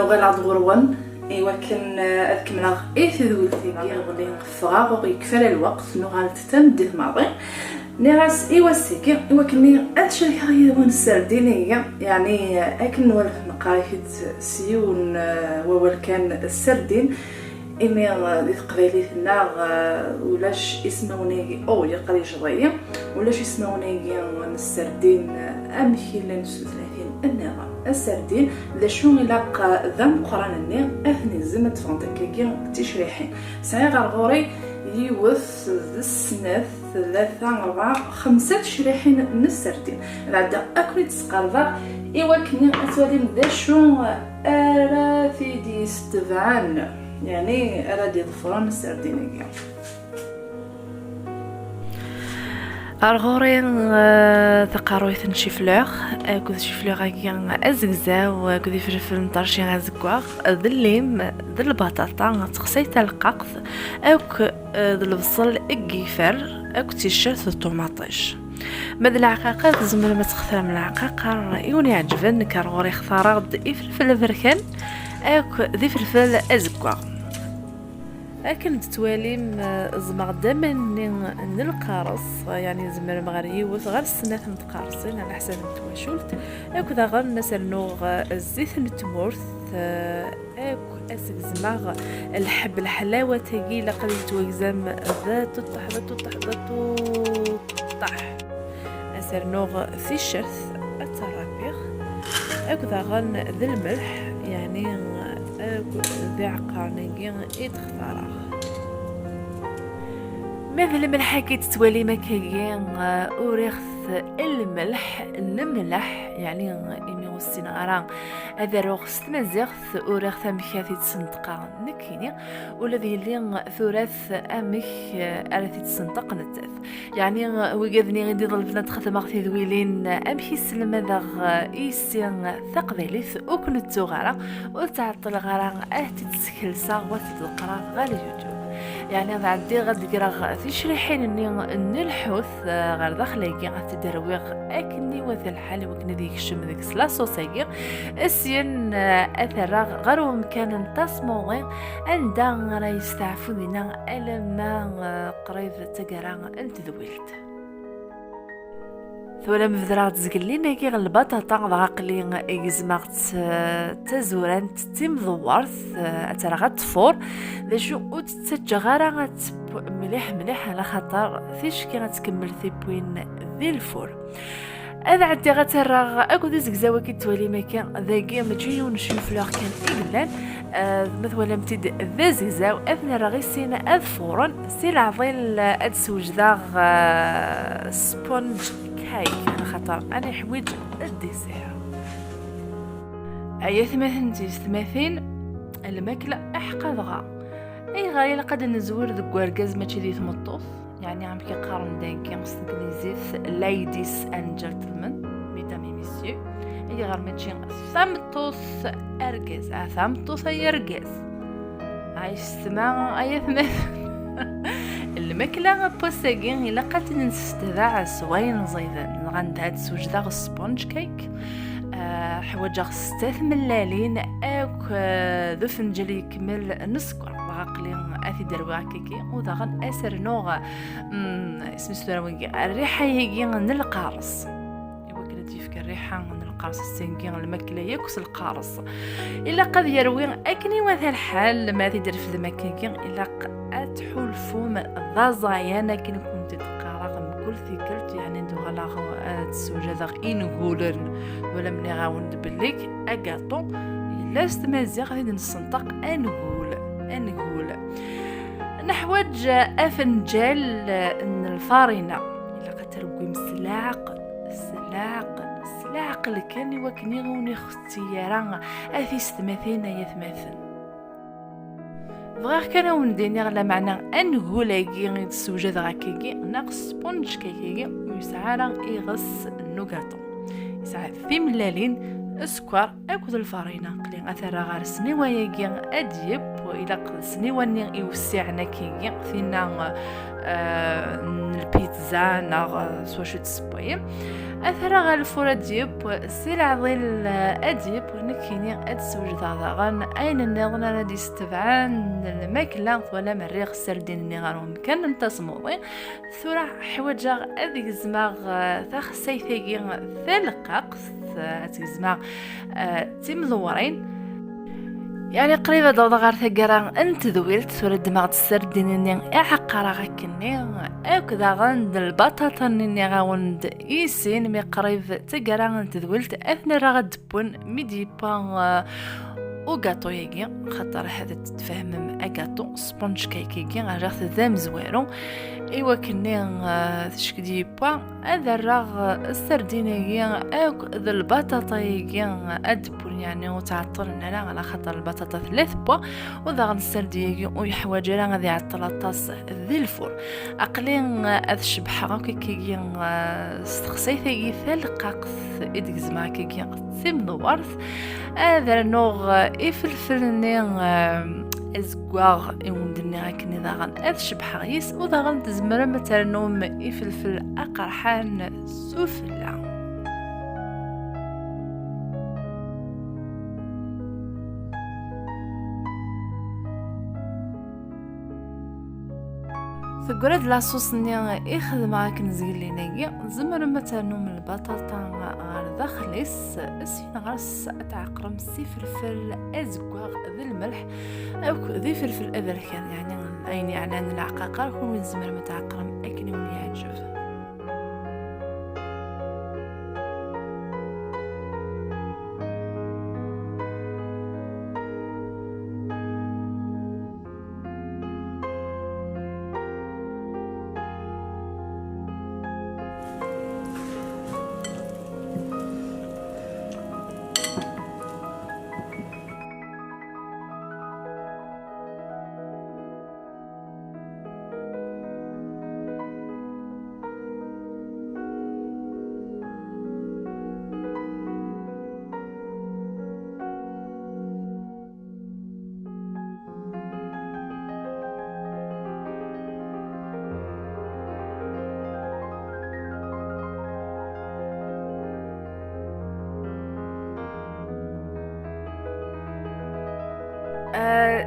غير عاد غروان ايوا كان كملا تدولتي غادي نفغا ويكفى الوقت نو غنتم ديت ماضي نراس ايوا سيكي ايوا كني اتشري هي وين السردينيه يعني اكن ولا نقايت سيون وول كان السردين إما قبيلتنا ولاش اسموني او يقري شويه ولاش اسموني السردين امشي لنسوثلاثين النغا السردين ذا شو يلاق ذم قران النير اثني زمت فانتكاكي تشريحين سايغ غوري يوث السنث ثلاثة أربعة خمسة تشريحين من السردين بعد أكل تسقرضا إيوا كني أتوالي ذا شو أرافي دي ستفعان يعني أرادي ظفران السردينية أرغورين تقارويث نشيفلوغ كذا شيفلوغ كيان أزقزا وكذا فلفل نطرشي غازكواغ ذليم ذل البطاطا تخسيت الققض أوك ذل البصل القيفر أوك تيشرت الطوماطيش ماذا العقاقة زمر ما تختار من العقاقة يوني عجبن كارغوري اختار فلفل بركان أوك ذي فلفل أزكوا لكن تتواليم زمغ داما القارص يعني زمر مغري وغير السنات متقارصين على حسب التواشلت أوك ذا غير نسال الزيت التمورث أوك أسك زمغ الحب الحلاوة تاقي لقد توزم ذا تطح نسال نوغ في الشرث الترابيغ أوك ذا غير ذي الملح يعني ذي عقارنيكي يتختارغ مثل الملح كي تتوالي مكاين أوريخث الملح يعني إمي والسنغران هذا روغس تمازيغث أوريخث أمكاثي تسنطقا نكيني والذي اللي ثلاث أمك أرثي تسنطق نتاث يعني وقذني غيدي ظلفنا تختمغ في ذويلين أمكي سلم ذاغ إيسين ثقذيليث أكنتو غارا وتعطل غارا أهتي تسكلسا وثي القرار غالي يوتيوب يعني هذا عندي غادي قرا في شريحين اني الحوث غير داخليكي غتدرويغ اكني وذا الحال وكنا ديك الشم ديك سلاصوصاكي اسين اثر غير مكان نتصموغي عندها راه يستعفو لينا الما قريب تقرا انت ذويلت ثولا مفدرات زقلينا كي البطاطا غاقلي يزمغت تزورانت تيمضوارث اترا غتفور ذا شو تتجغارا مليح على خاطر فيش كي غتكمل في بوين ذي الفور هذا عندي غترى اكو دي زكزاوه كي توالي مكان ذاكي ماشي ونشوف لوغ كان اغلان مثلا امتد ذا زكزاو اثني رغيسين اذفورا سي العظيل ادسوج ذا سبونج كايك على خاطر انا حويج الديسير اي ثماثين الماكله احقذغا اي غالي لقد نزور ذك ورقاز ماشي دي ثمطوف يعني عم كيقارن داكي نص انجليزيث ladies and gentlemen mesdames et messieurs اي غير ماشي ثمطوس ارقاز ثمطوس اي ارقاز عايش سما اي الماكله بوساكين الا قالت نستذاع سوين زيدان غندها تسوج ذا السبونج كيك حوايج ستات ملالين اوك ذو فنجل يكمل نسكر عقلي اثي دروا كيكي وذاغن اسر نوغ اسم سوراوي الريحه هي من القارص ايوا كلا تجيك الريحه من القارص السنكين الماكله يكس القارص الا قد يروي اكني مثل الحال ما تدير في المكاكين الا اتحول فم ضازايانا كي كنت تقارغ من كل ثيكلت يعني ندو غلا تسوجا ذاك ينقولن ولا مني غاوند بليك اكاطو الا استمازيغ غادي نستنطق انقول نحوج افنجال الفارينه الا قترقوي مسلاق السلاق اللي كان يوكني غوني اختيارا اثي استماثين يا ثماثن فغير كان ونديني على معنى انقول كي تسوجد غاكيكي ناقص سبونج كيكي ويسعى راه يغص النوغاتو يسعى في ملالين السكر اكل الفرينه قلي اثر غار سنيوه يجي اديب والى سنيوه ني يوسعنا كي فينا البيتزا نا سواشو تسبوي اثر غار الفور ديب سلع ظل اديب ونكيني ادسوج ضاغان اين النظن ردي استبعان الماكله ولا مريغ سردين ني غارهم كان نتصموي ثورة حواجا اذيك زماغ ثاخ سيثيكي ثلقاق تزماغ تيمضورين يعني قريبة ضوضة غار ثقران انت ذويلت ثورة دماغ السردين اعقارا غاكني اكذا غند البطاطا ني غاوند ايسين مي قريب تقران انت ذويلت اثني راغد بون ميدي بان وغاطو يجي خاطر هذا تتفهم اغاطو سبونج كيك يجي غاخذ ذا مزوارو ايوا كني تشكدي با هذا الراغ السردينيه او ذا البطاطا يجي ادبون يعني وتعطلنا على خاطر البطاطا 3 بوا وذا السرديه ويحواج لها غادي يعطل طاس ذي الفور اقلين اذ شبحه كيكي استخسيتي ثلقاق ادك زما كيكي سيم ورث هذا نوغ يفلفلني ازقواغ يوندني غاكني ذاغن اذ شبحه غيس وذاغن تزمر مثلا نوم يفلفل اقرحان سفلى ثقرد لاصوص ني يخدم معاك نزيل لي زمر مثلا من البطاطا غير داخليس اسين غرس تعقرم سي فلفل ازقاغ ذي الملح او ذي فلفل اذركان يعني اين يعني العقاقر هو زمر متعقرم اكني وني يعجب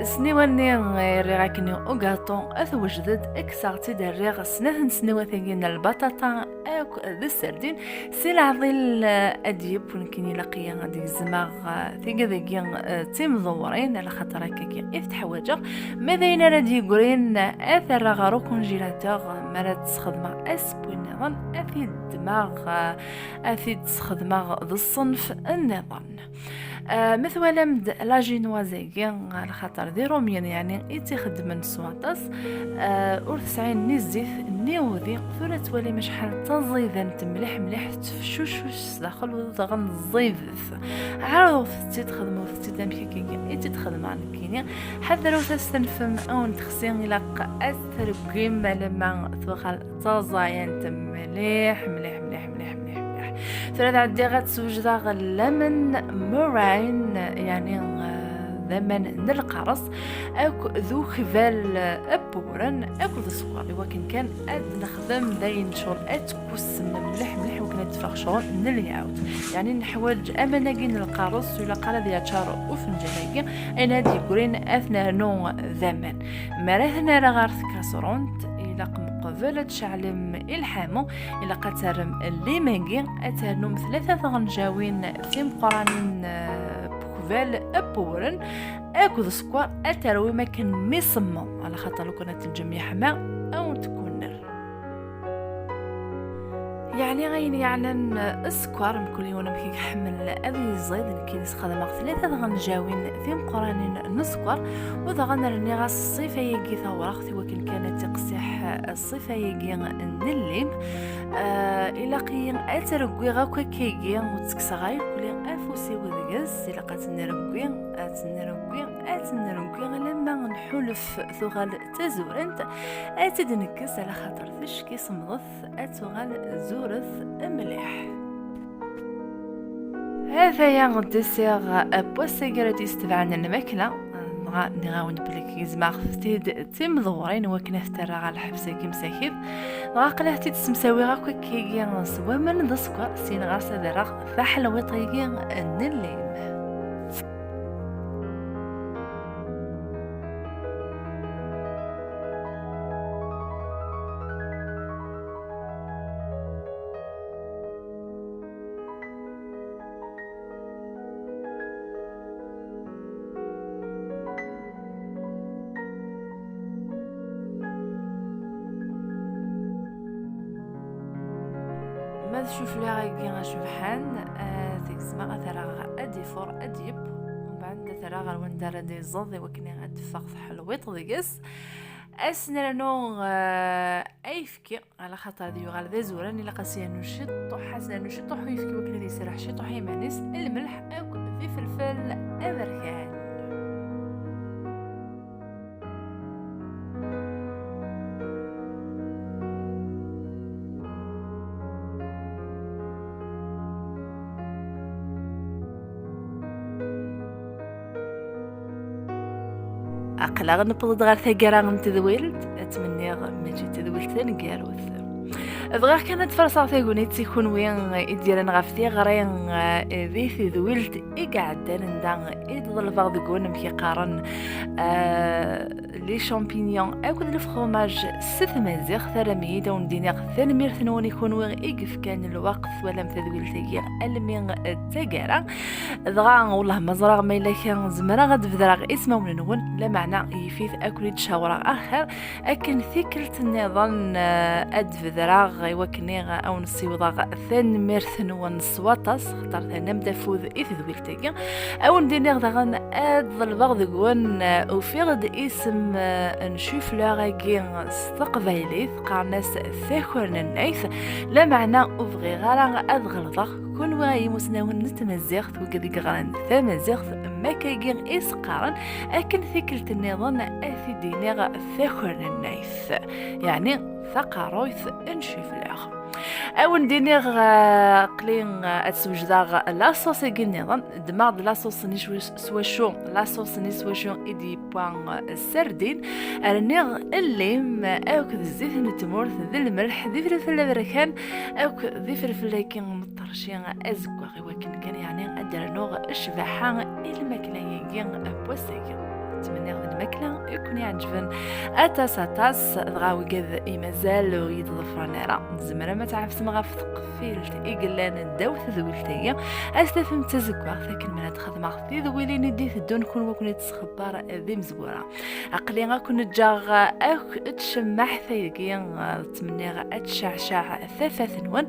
سنيواني ريغاكني اوغاطون اثوجدد اكسارتي دريغ سنه سنيوة ثقين البطاطا اك ذي السردين سلع ظل اديب ونكيني لقيا غادي زماغ ثقا ذقيا تيم ضورين على خاطر كيكي افتح وجه ماذا ينادي يقولين اثر غارو كونجيلاتور مرات تخدم اسبوي النظام افيد تخدم ذا الصنف النظام مثلا مد لا جينوازيكي على خاطر ذي روميان يعني يتخدم سواطاس اور تسعين ني الزيت نيوذي ثورة تولي مشحال تزيد مليح مليح تفشوش داخل وضغن الزيت عارف تخدموا في تدمكي تخدم عن كينيا حذروا تستنفم او تخسين الى اثر قيمه لما توخال تزاين مليح مليح مليح مليح مليح ثلاثة عدي غتسوج ذا لمن موراين يعني ذمن القرص اكو ذو خفال ابورن اكو ذا صغاري وكن كان اد نخدم داين شغل اتكوس مليح مليح وكنا نتفاق شغل نلياوت يعني نحواج اماناكين القرص ولا قال ذي اتشار وفنجلاكي اين هادي يقولين اثناء نو ذمن مرهنا رغارث كاسرونت قبل تشعلم الحامو إلى قترم اللي ماجي أتانم 3 غنجاوين ثيم قرانين بوفال أبورن أكو سكوار أتروي ما كان ميصمم على خاطر لو كانت الجميع حما أو تكون يعني غين يعلن السكر مكل يوم كي يحمل أبي الزيد كي نستخدم 3 غنجاوين ثيم قرانين نسكر وذا غنرني غاس الصيفة يجي ثورختي وكل كانت تقسح الصيفة يجي نلم إلا قين أترقي غاكو كيجي وتكسغاي كل أفوسي وذجز إلا قاتنرقي لما نحلف ثغال تزورنت أتدنكس على خاطر تشكي صمضث أتغال زورث مليح هذا يا الدسير بوسيغرا تيستبعنا الماكلة نغاون بلك يزمع فتيد تمضورين وكنا فترى على الحبسة كمساكيب غاقله تتسمساوي غاكو كيجي سوا من دسكوا سين غاسة دراغ فحلوي طيجي نليم. ما تشوف لي غاكي شبحان تيكسما ثرا اديفور اديب ومن بعد ثرا غنوندر دي زوضي وكني غتفق حلويط ديكس اسنرنو ايفكي على خاطر ديو غال ذا زوران الا قاسي نشطو حسنا نشطو حيفكي وكنا دي سرح شطو حيمانيس الملح او ذي فلفل امريكان. أقلا غنبض غير ثقرا نتذويلت أتمنى ماجي تذويلت نقالوث بغير كانت فرصة ثقوني تيكون وين إديران غافتي غرين ذي تذويلت إقعدان ندان إدل البعض قون مكي قارن لي شامبينيون أكد الفخوماج ست مازيغ ثرمي دون دينيغ ثاني ميرثنون يكون وين إقف كان الوقت ولم تذويلتي ألمين تقارا ضغا والله مزرغ ما إلا كان زمرا غد فدراغ اسمه وننون لا معنى يفيث أكل تشاورا آخر أكن ثكلت النظام أد فدراغ وكنيغ أو نسيوضاغ ثان ميرثن ونسواطس خطر ثان نبدا فوذ إذ ذويلتاقيا أو ندينيغ داغن أد البغض قوان وفيغد اسم نشوف لاغاقي استقباليث قارناس ثاكورن النايث لا معنى أفغي غارا أد غلظاغ كون واي مسناون نتمزيغت وقد غران ثمزيغت ما كاين إسقارن أكن ثكلت النظام أثي دينيغ ثاكورن النايث يعني ثقارويث نشوف الآخر أو ندينيغ قلين أتسوجداغ لاصوص النظام دماغ لاصوص نشوي سواشو لاصوص نسواشو إدي بوان سردين أرنيغ الليم أوك الزيت نتمورث ذي الملح ذي فلفل بركان أوك ذي فلفل كين مطرشين أزكواغي وكن كان يعني أدرنوغ الشباحة الماكلة يجين بوسيكين أتمنى هذا الماكلة يكون يعجبن أتاس دغاوي كذا مازال ويتظفرنا راه زمرا ما تعرف غاف تقفيلت إقلان داوث ذويلتيا أستفهم تزكوا لكن من تخدم في ذويلين ديت الدون كون وكون تسخبار ذي مزبورة عقلي غاكون جاغ أو تشمح ثيقين تمنى أتشعشع ثلاثة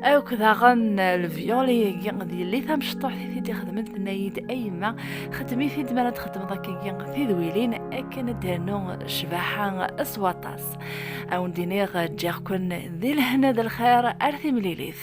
أو كذا غن الفيولي ديال اللي ثم شطوح في خدمت نايد أيما خدمي في دمانة تخدم ذاك في ذويلين أكن دهنو شباحة أسواطاس أو ندينيغ جاكن ذي الهنا ذا الخير أرثي مليليث.